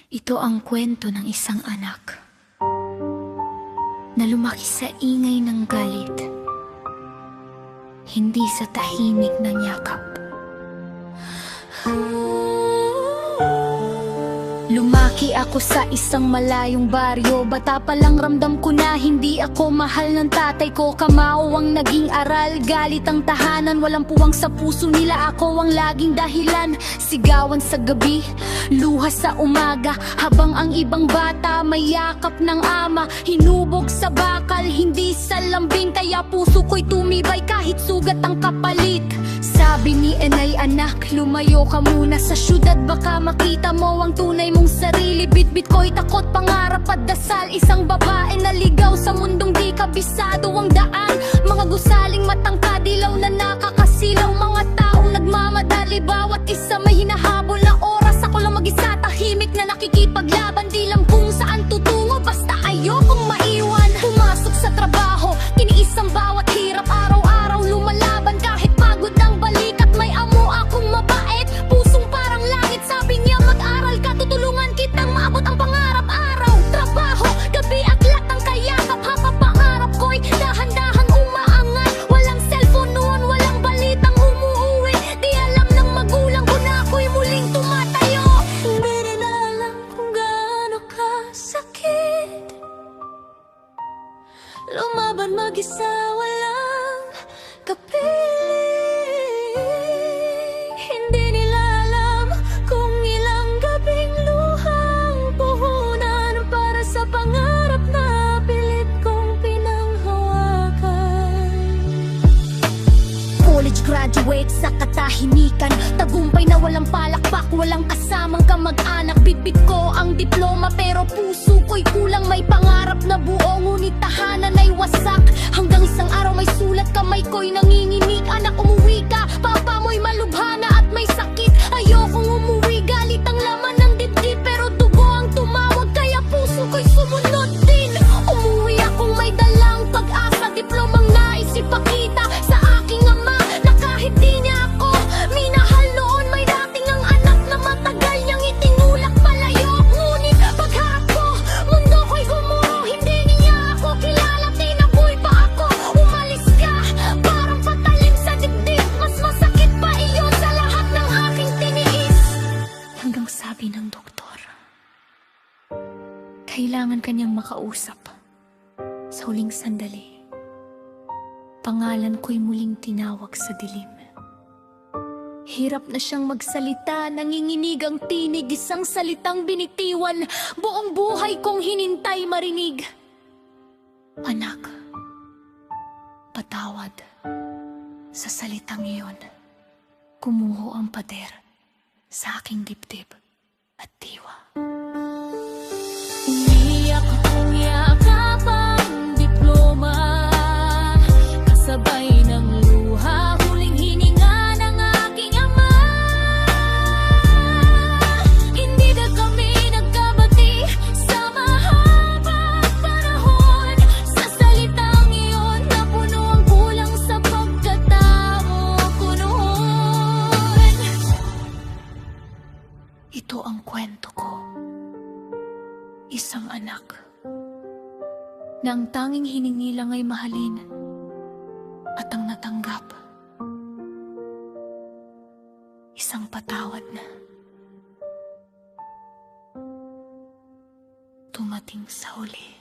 Ito ang kwento ng isang anak na lumaki sa ingay ng galit, hindi sa tahimik ng yakap. Lumaki ako sa isang malayong baryo. Bata pa lang ramdam ko na hindi ako mahal ng tatay ko. Kamao ang naging aral, galit ang tahanan. Walang puwang sa puso nila, ako ang laging dahilan. Sigawan sa gabi, luha sa umaga, habang ang ibang bata may yakap ng ama. Hinubog sa bakal, hindi sa lambing, kaya puso ko'y tumibay kahit sugat ang kapalit. Sabi ni Enay, anak, lumayo ka muna sa syudad, baka makita mo ang tunay mong sarili. Bitbit ko'y takot, pangarap at dasal. Isang babae na ligaw sa mundong di kabisado ang daan. Mga gusaling matangkad, dilaw na nakakasilaw. Mga taong nagmamadali, bawat isa may hinahabol na oras. Ako lang mag-isa, tahimik na nakikipaglaban. Di lang kung saan tutungo, basta ayokong maiwan. Pumasok sa trabaho, tiniis ang bawat hirap. Araw-araw lumalaban kahit pagod ang balikat. May amo akong mabait, pusong parang langit. Sabi niya, mag-aral ka, tutulungan kitang maabot ang pangarap. Araw, trabaho, gabi at latang kayakap. Habang pangarap ko'y dahan-dahang umaangat. Walang cellphone noon, walang balitang umuuwi. Di alam ng magulang ko na ako'y muling tumatayo. Hindi rin alam kung gaano kasakit lumaban mag-isa, walang kapiling. Hindi nila alam kung ilang gabing luhang puhunan para sa pangarap na pilit kong pinanghawakan. College graduate sa katahimikan, tagumpay na walang palakpak, walang kasamang kamag-anak. Bitbit ko ang diploma pero puso ko'y kulang. May pangarap na buo ngunit tahanan ay wasak. Hanggang isang araw may sulat, kamay ko'y nanginginig. Anak, umuwi ka, papa mo'y malubhana at may sakit. Ayokong umuwi, galit ang laman ng dibdib, pero dugo ang tumawag kaya puso ko'y sumunod din. Umuwi akong may dalang pag-asa, diplomang nais ipakita sa aking ama na kahit di niya ako minahal noon, may dating ang anak na matagal niyang itinulak palayo. Ngunit pagharap ko, mundo ko'y gumuro. Hindi niya ako kilala, tinaboy pa ako. Umalis ka, parang patalim sa dibdib. Mas masakit pa iyon sa lahat ng aking tiniis. Hanggang sabi ng doktor, kailangan kanyang makausap. Sa huling sandali, pangalan ko'y muling tinawag sa dilim. Hirap na siyang magsalita, nanginginig ang tinig. Isang salitang binitiwan, buong buhay kong hinintay marinig. Anak, patawad. Sa salitang iyon, kumuho ang pader sa aking dibdib at diwa. Umiyak akong yakap ang diploma, kasabay ng luha, huling hininga ng aking ama. Hindi na kami nagkabati sa mahabang panahon. Sa salitang iyon, napuno ang kulang sa pagkatao ko noon. Ito ang kwento ko. Isang anak na ang tanging hiningi lang ay mahalin, at ang natanggap, isang patawad na tumating sa huli.